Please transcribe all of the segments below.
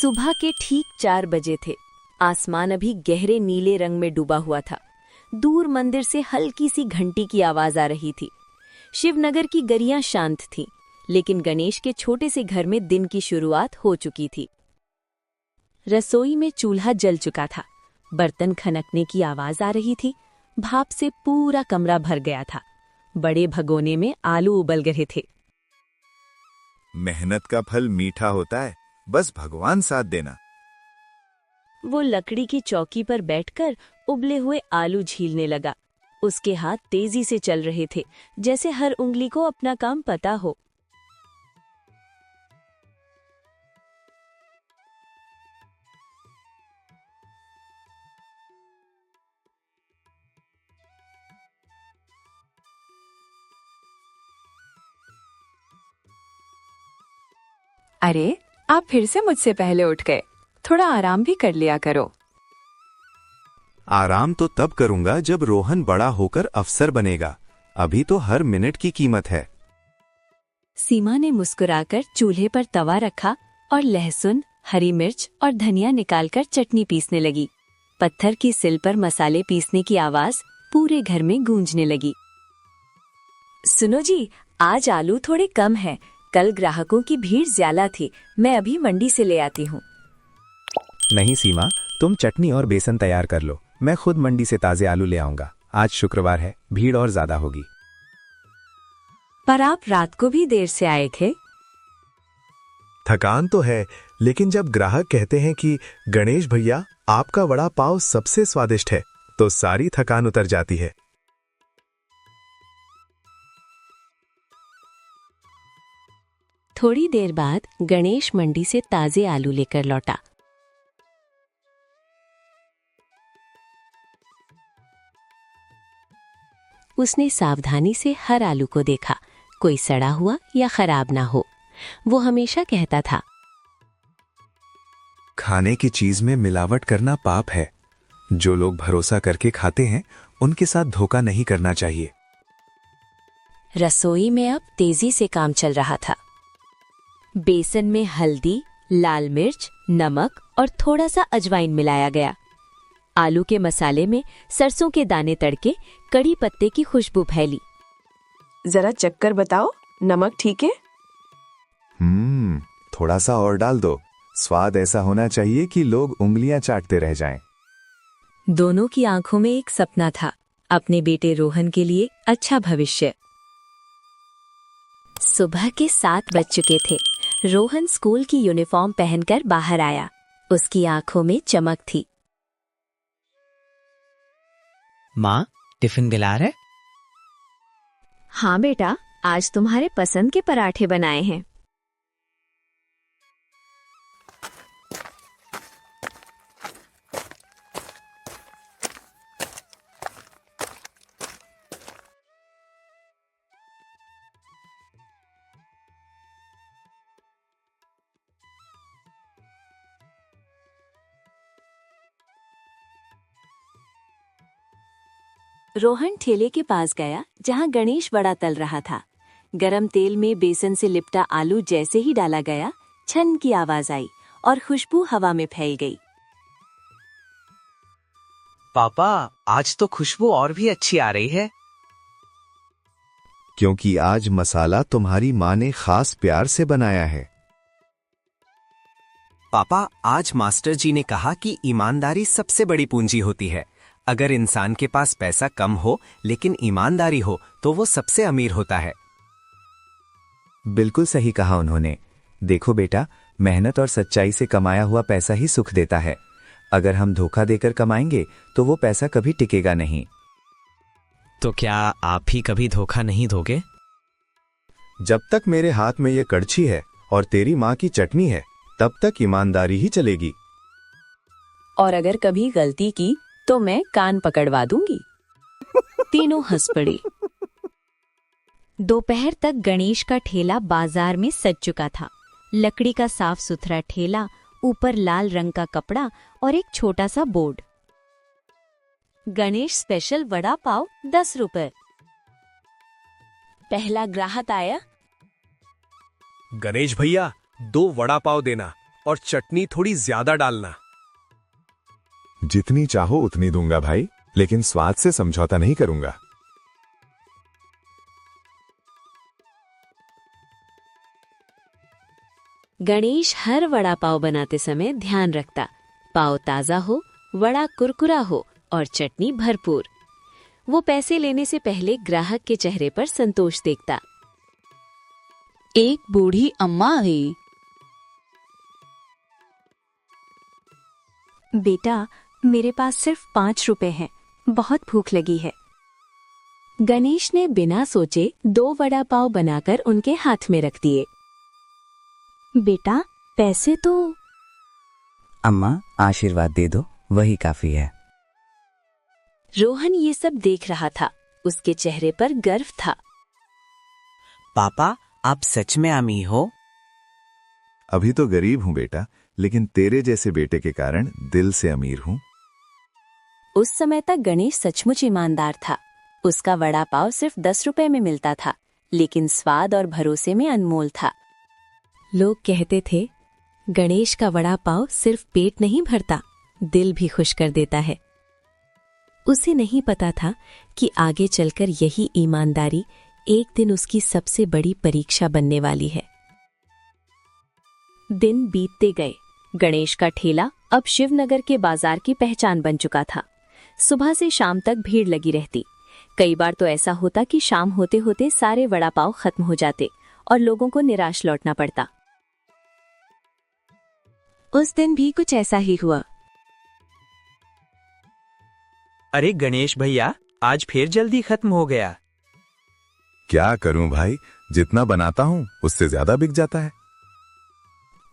सुबह के ठीक 4 बजे थे। आसमान अभी गहरे नीले रंग में डूबा हुआ था। दूर मंदिर से हल्की सी घंटी की आवाज आ रही थी। शिवनगर की गलियां शांत थीं, लेकिन गणेश के छोटे से घर में दिन की शुरुआत हो चुकी थी। रसोई में चूल्हा जल चुका था। बर्तन खनकने की आवाज आ रही थी। भाप से पूरा कमरा भर गया था। बड़े भगोने में आलू उबल रहे थे। मेहनत का फल मीठा होता है, बस भगवान साथ देना। वो लकड़ी की चौकी पर बैठकर उबले हुए आलू छीलने लगा। उसके हाथ तेजी से चल रहे थे, जैसे हर उंगली को अपना काम पता हो। अरे, आप फिर से मुझसे पहले उठ गए। थोड़ा आराम भी कर लिया करो। आराम तो तब करूंगा जब रोहन बड़ा होकर अफसर बनेगा। अभी तो हर मिनट की कीमत है। सीमा ने मुस्कुराकर चूल्हे पर तवा रखा और लहसुन, हरी मिर्च और धनिया निकालकर चटनी पीसने लगी। पत्थर की सिल पर मसाले पीसने की आवाज पूरे घर में गूंजने लगी। सुनो जी, आज आलू थोड़े कम हैं। कल ग्राहकों की भीड़ ज्यादा थी। मैं अभी मंडी से ले आती हूँ। नहीं सीमा, तुम चटनी और बेसन तैयार कर लो। मैं खुद मंडी से ताजे आलू ले आऊंगा। आज शुक्रवार है, भीड़ और ज्यादा होगी। पर आप रात को भी देर से आए थे। थकान तो है, लेकिन जब ग्राहक कहते हैं कि गणेश भैया आपका वड़ा पाव सबसे स्वादिष्ट है, तो सारी थकान उतर जाती है। थोड़ी देर बाद गणेश मंडी से ताजे आलू लेकर लौटा। उसने सावधानी से हर आलू को देखा, कोई सड़ा हुआ या खराब ना हो। वो हमेशा कहता था, खाने की चीज में मिलावट करना पाप है। जो लोग भरोसा करके खाते हैं, उनके साथ धोखा नहीं करना चाहिए। रसोई में अब तेजी से काम चल रहा था। बेसन में हल्दी, लाल मिर्च, नमक और थोड़ा सा अजवाइन मिलाया गया। आलू के मसाले में सरसों के दाने तड़के, कड़ी पत्ते की खुशबू फैली। जरा चक्कर बताओ, नमक ठीक है? थोड़ा सा और डाल दो। स्वाद ऐसा होना चाहिए कि लोग उंगलियां चाटते रह जाएं। दोनों की आंखों में एक सपना था, अपने बेटे रोहन के लिए अच्छा भविष्य। सुबह के 7 बज चुके थे। रोहन स्कूल की यूनिफॉर्म पहनकर बाहर आया। उसकी आंखों में चमक थी। माँ, टिफिन तैयार है? हाँ बेटा, आज तुम्हारे पसंद के पराठे बनाए हैं। रोहन ठेले के पास गया जहां गणेश वड़ा तल रहा था। गरम तेल में बेसन से लिपटा आलू जैसे ही डाला गया, छन की आवाज आई और खुशबू हवा में फैल गई। पापा, आज तो खुशबू और भी अच्छी आ रही है। क्योंकि आज मसाला तुम्हारी माँ ने खास प्यार से बनाया है। पापा, आज मास्टर जी ने कहा कि ईमानदारी सबसे बड़ी पूंजी होती है। अगर इंसान के पास पैसा कम हो लेकिन ईमानदारी हो तो वो सबसे अमीर होता है। बिल्कुल सही कहा उन्होंने। देखो बेटा, मेहनत और सच्चाई से कमाया हुआ पैसा ही सुख देता है। अगर हम धोखा देकर कमाएंगे तो वो पैसा कभी टिकेगा नहीं। तो क्या आप भी कभी धोखा नहीं दोगे? जब तक मेरे हाथ में ये कड़छी है और तेरी माँ की चटनी है, तब तक ईमानदारी ही चलेगी। और अगर कभी गलती की तो मैं कान पकड़वा दूंगी। तीनों हंस पड़े। दोपहर तक गणेश का ठेला बाजार में सज चुका था। लकड़ी का साफ सुथरा ठेला, ऊपर लाल रंग का कपड़ा और एक छोटा सा बोर्ड। गणेश स्पेशल वड़ा पाव 10 रुपए। पहला ग्राहक आया। गणेश भैया, 2 वड़ा पाव देना और चटनी थोड़ी ज्यादा डालना। जितनी चाहो उतनी दूंगा भाई, लेकिन स्वाद से समझौता नहीं करूंगा। गणेश हर वड़ा पाव बनाते समय ध्यान रखता, पाव ताजा हो, वड़ा कुरकुरा हो और चटनी भरपूर। वो पैसे लेने से पहले ग्राहक के चेहरे पर संतोष देखता। एक बूढ़ी अम्मा आई। बेटा, मेरे पास सिर्फ 5 रुपए हैं, बहुत भूख लगी है। गणेश ने बिना सोचे 2 वड़ा पाव बनाकर उनके हाथ में रख दिए। बेटा, पैसे तो। अम्मा, आशीर्वाद दे दो, वही काफी है। रोहन ये सब देख रहा था, उसके चेहरे पर गर्व था। पापा, आप सच में अमीर हो? अभी तो गरीब हूं बेटा, लेकिन तेरे जैसे बेटे के कारण दिल से अमीर हूं। उस समय तक गणेश सचमुच ईमानदार था। उसका वड़ा पाव सिर्फ 10 रुपए में मिलता था, लेकिन स्वाद और भरोसे में अनमोल था। लोग कहते थे, गणेश का वड़ा पाव सिर्फ पेट नहीं भरता, दिल भी खुश कर देता है। उसे नहीं पता था कि आगे चलकर यही ईमानदारी एक दिन उसकी सबसे बड़ी परीक्षा बनने वाली है। दिन बीतते गए। गणेश का ठेला अब शिवनगर के बाजार की पहचान बन चुका था। सुबह से शाम तक भीड़ लगी रहती। कई बार तो ऐसा होता कि शाम होते होते सारे वड़ा पाव खत्म हो जाते और लोगों को निराश लौटना पड़ता। उस दिन भी कुछ ऐसा ही हुआ। अरे गणेश भैया, आज फिर जल्दी खत्म हो गया। क्या करूं भाई, जितना बनाता हूं उससे ज्यादा बिक जाता है।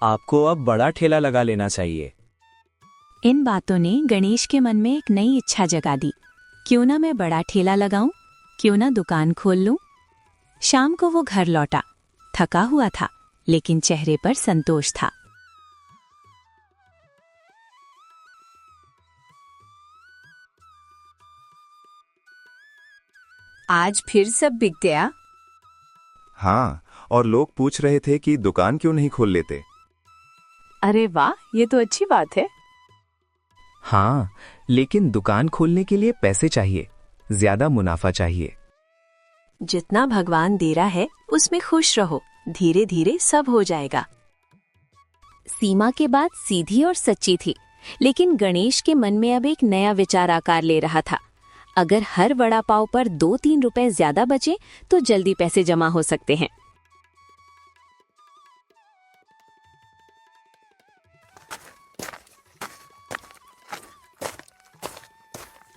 आपको अब बड़ा ठेला लगा लेना चाहिए। इन बातों ने गणेश के मन में एक नई इच्छा जगा दी। क्यों ना मैं बड़ा ठेला लगाऊं, क्यों ना दुकान खोल लूं। शाम को वो घर लौटा। थका हुआ था, लेकिन चेहरे पर संतोष था। आज फिर सब बिक गया। हाँ, और लोग पूछ रहे थे कि दुकान क्यों नहीं खोल लेते। अरे वाह, ये तो अच्छी बात है। हाँ, लेकिन दुकान खोलने के लिए पैसे चाहिए, ज्यादा मुनाफा चाहिए। जितना भगवान दे रहा है उसमें खुश रहो, धीरे धीरे सब हो जाएगा। सीमा के बाद सीधी और सच्ची थी, लेकिन गणेश के मन में अब एक नया विचार आकार ले रहा था। अगर हर वड़ा पाव पर 2-3 रुपए ज्यादा बचे तो जल्दी पैसे जमा हो सकते हैं।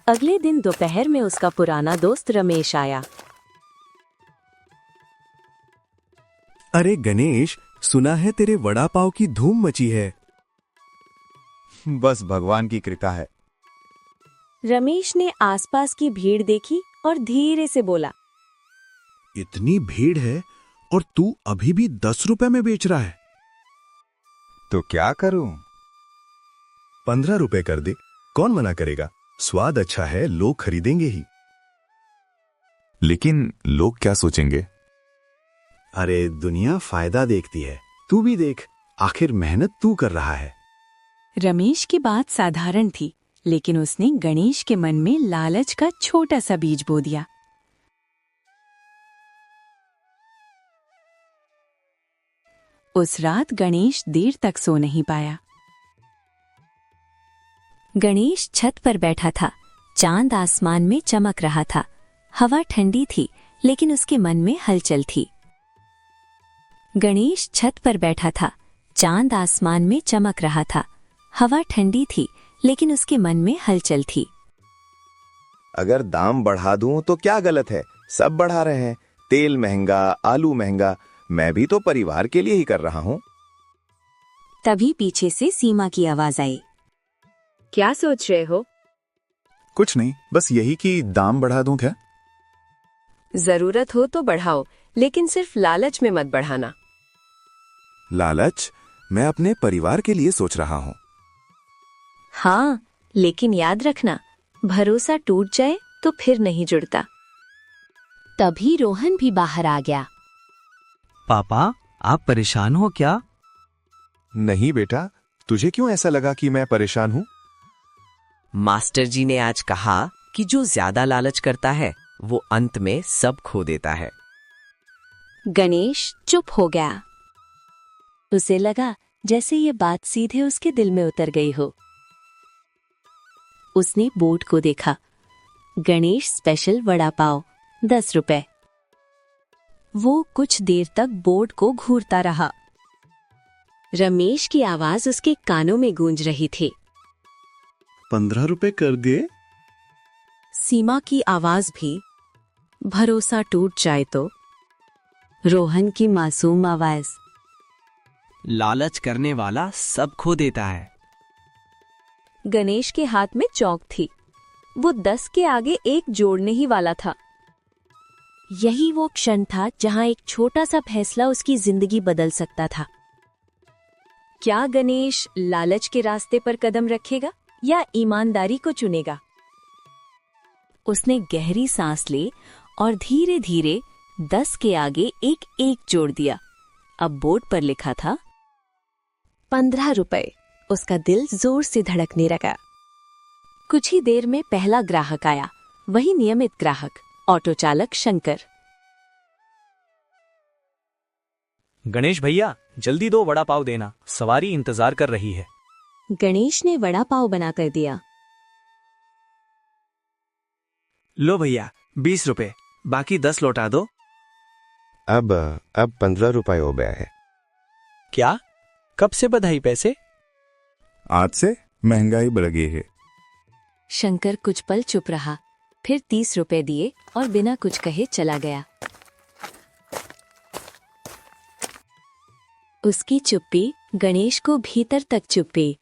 अगले दिन दोपहर में उसका पुराना दोस्त रमेश आया। अरे गणेश, सुना है तेरे वड़ा पाव की धूम मची है। बस भगवान की कृपा है। रमेश ने आसपास की भीड़ देखी और धीरे से बोला, इतनी भीड़ है और तू अभी भी 10 रुपए में बेच रहा है। तो क्या करूं? 15 रुपए कर दे, कौन मना करेगा? स्वाद अच्छा है, लोग खरीदेंगे ही। लेकिन लोग क्या सोचेंगे? अरे दुनिया फायदा देखती है, तू भी देख, आखिर मेहनत तू कर रहा है। रमेश की बात साधारण थी, लेकिन उसने गणेश के मन में लालच का छोटा सा बीज बो दिया। उस रात गणेश देर तक सो नहीं पाया। गणेश छत पर बैठा था। चांद आसमान में चमक रहा था। हवा ठंडी थी, लेकिन उसके मन में हलचल थी। गणेश छत पर बैठा था। चांद आसमान में चमक रहा था। हवा ठंडी थी, लेकिन उसके मन में हलचल थी। अगर दाम बढ़ा दूं तो क्या गलत है? सब बढ़ा रहे हैं। तेल महंगा, आलू महंगा, मैं भी तो परिवार के लिए ही कर रहा हूं। तभी पीछे से सीमा की आवाज आई। क्या सोच रहे हो? कुछ नहीं, बस यही कि दाम बढ़ा दूं क्या? जरूरत हो तो बढ़ाओ, लेकिन सिर्फ लालच में मत बढ़ाना। लालच? मैं अपने परिवार के लिए सोच रहा हूं। हाँ, लेकिन याद रखना, भरोसा टूट जाए तो फिर नहीं जुड़ता। तभी रोहन भी बाहर आ गया। पापा, आप परेशान हो क्या? नहीं बेटा, तुझे क्यों ऐसा लगा कि मैं परेशान हूँ? मास्टर जी ने आज कहा कि जो ज्यादा लालच करता है वो अंत में सब खो देता है। गणेश चुप हो गया। उसे लगा जैसे ये बात सीधे उसके दिल में उतर गई हो। उसने बोर्ड को देखा, गणेश स्पेशल वड़ा पाव 10 रुपए। वो कुछ देर तक बोर्ड को घूरता रहा। रमेश की आवाज उसके कानों में गूंज रही थी। 15 रुपए कर दिए। सीमा की आवाज भी। भरोसा टूट जाए तो। रोहन की मासूम आवाज। लालच करने वाला सब खो देता है। गणेश के हाथ में चौक थी। वो 10 के आगे एक जोड़ने ही वाला था। यही वो क्षण था जहां एक छोटा सा फैसला उसकी जिंदगी बदल सकता था। क्या गणेश लालच के रास्ते पर कदम रखेगा या ईमानदारी को चुनेगा? उसने गहरी सांस ली और धीरे धीरे 10 के आगे एक जोड़ दिया। अब बोर्ड पर लिखा था 15 रुपए। उसका दिल जोर से धड़कने लगा। कुछ ही देर में पहला ग्राहक आया, वही नियमित ग्राहक, ऑटो चालक शंकर। गणेश भैया, जल्दी 2 वड़ा पाव देना, सवारी इंतजार कर रही है। गणेश ने वड़ा पाव बनाकर दिया। लो भैया, 20 रुपए, बाकी 10 लौटा दो। अब 15 रुपए हो गया है। क्या? कब से बधाई पैसे? आज से महंगाई बढ़ गई है। शंकर कुछ पल चुप रहा, फिर 30 रुपए दिए और बिना कुछ कहे चला गया। उसकी चुप्पी गणेश को भीतर तक चुप्पी।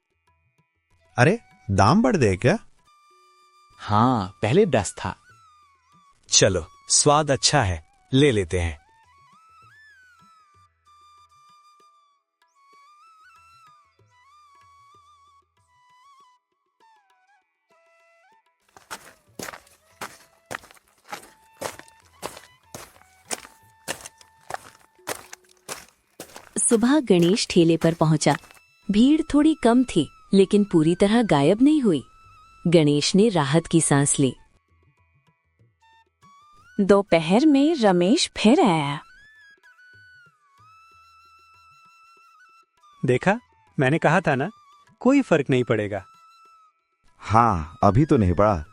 अरे दाम बढ़ गए क्या? हाँ, पहले 10 था। चलो, स्वाद अच्छा है, ले लेते हैं। सुबह गणेश ठेले पर पहुंचा। भीड़ थोड़ी कम थी, लेकिन पूरी तरह गायब नहीं हुई। गणेश ने राहत की सांस ली। दोपहर में रमेश फिर आया। देखा, मैंने कहा था ना, कोई फर्क नहीं पड़ेगा। हाँ, अभी तो नहीं पड़ा।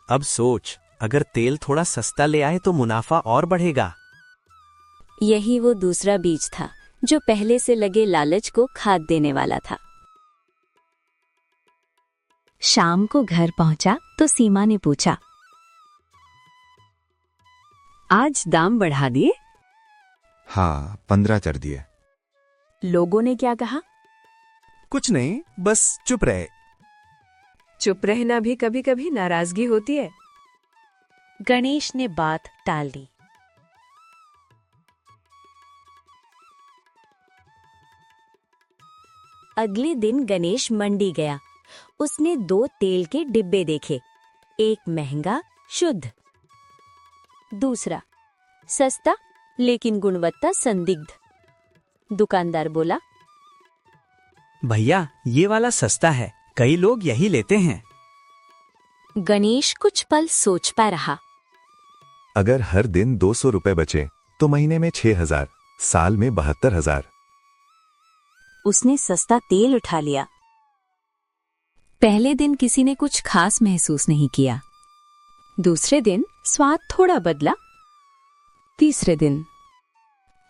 अब सोच, अगर तेल थोड़ा सस्ता ले आए तो मुनाफा और बढ़ेगा। यही वो दूसरा बीज था जो पहले से लगे लालच को खाद देने वाला था। शाम को घर पहुंचा तो सीमा ने पूछा, आज दाम बढ़ा दिए? हाँ, 15 कर दिए। लोगों ने क्या कहा? कुछ नहीं, बस चुप रहे। चुप रहना भी कभी कभी नाराजगी होती है। गणेश ने बात टाल दी। अगले दिन गणेश मंडी गया। उसने 2 तेल के डिब्बे देखे, एक महंगा शुद्ध, दूसरा सस्ता लेकिन गुणवत्ता संदिग्ध। दुकानदार बोला, भैया, ये वाला सस्ता है, कई लोग यही लेते हैं। गणेश कुछ पल सोचता रहा। अगर हर दिन 200 रुपए बचे तो महीने में 6000, साल में 72,000। उसने सस्ता तेल उठा लिया। पहले दिन किसी ने कुछ खास महसूस नहीं किया। दूसरे दिन स्वाद थोड़ा बदला। तीसरे दिन,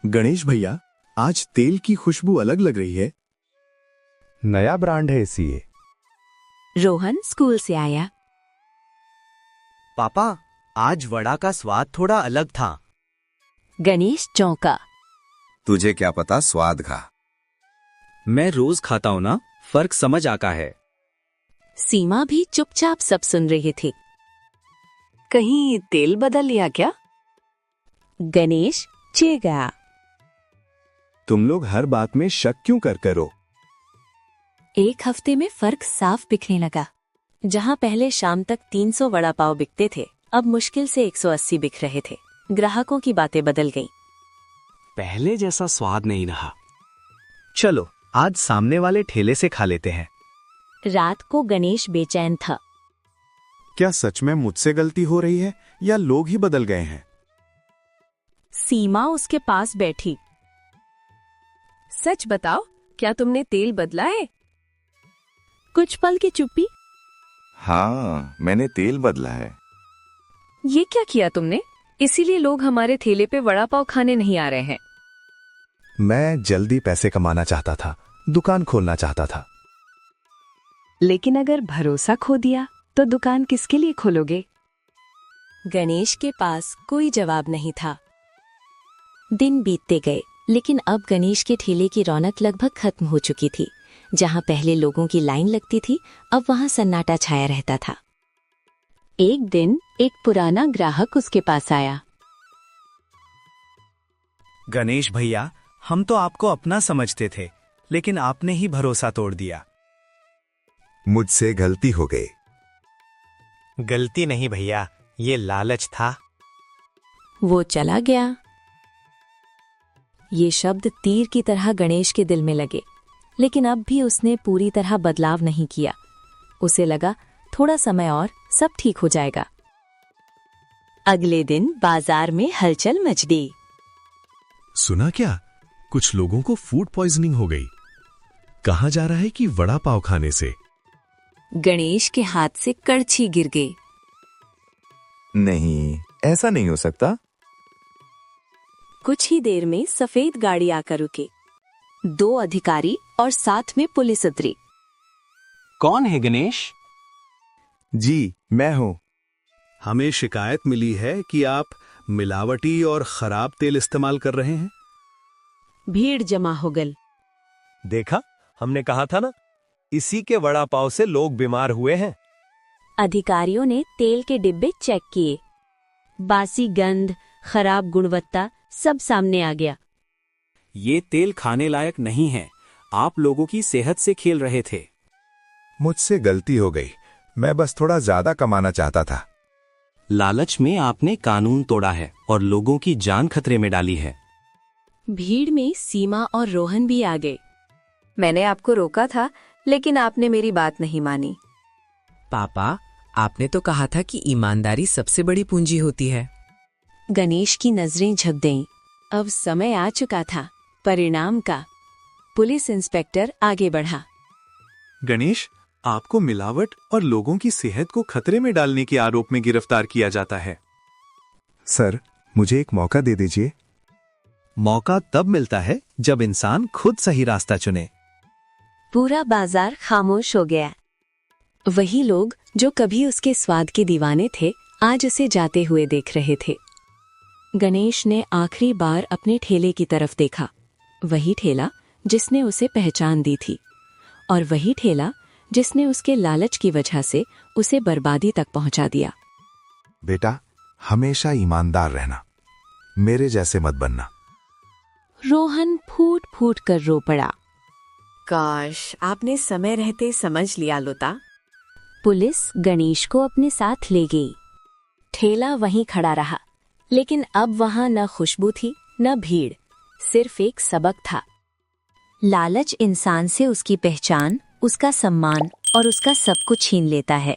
गणेश भैया, आज तेल की खुशबू अलग लग रही है। नया ब्रांड है इसलिए। रोहन स्कूल से आया। पापा, आज वड़ा का स्वाद थोड़ा अलग था। गणेश चौंका। तुझे क्या पता स्वाद का? मैं रोज खाता हूं ना, फर्क समझ आता है। सीमा भी चुपचाप सब सुन रही थी। कहीं तेल बदल लिया क्या? गणेश चिढ़ गया। तुम लोग हर बात में शक क्यों करो? एक हफ्ते में फर्क साफ दिखने लगा। जहां पहले शाम तक 300 वड़ा पाव बिकते थे, अब मुश्किल से 180 बिक रहे थे। ग्राहकों की बातें बदल गईं। पहले जैसा स्वाद नहीं रहा। चलो, आज सामने वाले ठेले से खा लेते हैं। रात को गणेश बेचैन था। क्या सच में मुझसे गलती हो रही है या लोग ही बदल गए हैं? सीमा उसके पास बैठी। सच बताओ, क्या तुमने तेल बदला है? कुछ पल की चुप्पी। हाँ, मैंने तेल बदला है। ये क्या किया तुमने? इसीलिए लोग हमारे ठेले पे वड़ा पाव खाने नहीं आ रहे हैं। मैं जल्दी पैसे कमाना चाहता था, दुकान खोलना चाहता था। लेकिन अगर भरोसा खो दिया तो दुकान किसके लिए खोलोगे? गणेश के पास कोई जवाब नहीं था। दिन बीतते गए, लेकिन अब गणेश के ठेले की रौनक लगभग खत्म हो चुकी थी। जहां पहले लोगों की लाइन लगती थी, अब वहां सन्नाटा छाया रहता था। एक दिन एक पुराना ग्राहक उसके पास आया। गणेश भैया, हम तो आपको अपना समझते थे, लेकिन आपने ही भरोसा तोड़ दिया। मुझसे गलती हो गई। गलती नहीं भैया, ये लालच था। वो चला गया। ये शब्द तीर की तरह गणेश के दिल में लगे, लेकिन अब भी उसने पूरी तरह बदलाव नहीं किया। उसे लगा थोड़ा समय और सब ठीक हो जाएगा। अगले दिन बाजार में हलचल मच गई। सुना क्या? कुछ लोगों को फूड पॉइजनिंग हो गई। कहा जा रहा है कि वड़ा पाव खाने से। गणेश के हाथ से कड़छी गिर गई। नहीं, ऐसा नहीं हो सकता। कुछ ही देर में सफेद गाड़ी आकर रुकी। 2 अधिकारी और साथ में पुलिस उतरी। कौन है गणेश? जी, मैं हूं। हमें शिकायत मिली है कि आप मिलावटी और खराब तेल इस्तेमाल कर रहे हैं। भीड़ जमा हो गई। देखा, हमने कहा था ना, इसी के वड़ा पाव से लोग बीमार हुए हैं। अधिकारियों ने तेल के डिब्बे चेक किए। बासी गंध, खराब गुणवत्ता सब सामने आ गया। ये तेल खाने लायक नहीं है। आप लोगों की सेहत से खेल रहे थे। मुझसे गलती हो गई। मैं बस थोड़ा ज्यादा कमाना चाहता था। लालच में आपने कानून तोड़ा है और लोगों की जान खतरे में डाली है। भीड़ में सीमा और रोहन भी आ गए। मैंने आपको रोका था, लेकिन आपने मेरी बात नहीं मानी। पापा, आपने तो कहा था कि ईमानदारी सबसे बड़ी पूंजी होती है। गणेश की नजरें झक गईं। अब समय आ चुका था परिणाम का। पुलिस इंस्पेक्टर आगे बढ़ा। गणेश, आपको मिलावट और लोगों की सेहत को खतरे में डालने के आरोप में गिरफ्तार किया जाता है। सर, मुझे एक मौका दे दीजिए। मौका तब मिलता है जब इंसान खुद सही रास्ता चुने। पूरा बाजार खामोश हो गया। वही लोग जो कभी उसके स्वाद के दीवाने थे, आज उसे जाते हुए देख रहे थे। गणेश ने आखिरी बार अपने ठेले की तरफ देखा। वही ठेला जिसने उसे पहचान दी थी, और वही ठेला जिसने उसके लालच की वजह से उसे बर्बादी तक पहुंचा दिया। बेटा, हमेशा ईमानदार रहना, मेरे जैसे मत बनना। रोहन फूट फूट कर रो पड़ा। काश आपने समय रहते समझ लिया लोता। पुलिस गणेश को अपने साथ ले गई। ठेला वहीं खड़ा रहा, लेकिन अब वहां न खुशबू थी न भीड़, सिर्फ एक सबक था। लालच इंसान से उसकी पहचान, उसका सम्मान और उसका सब कुछ छीन लेता है।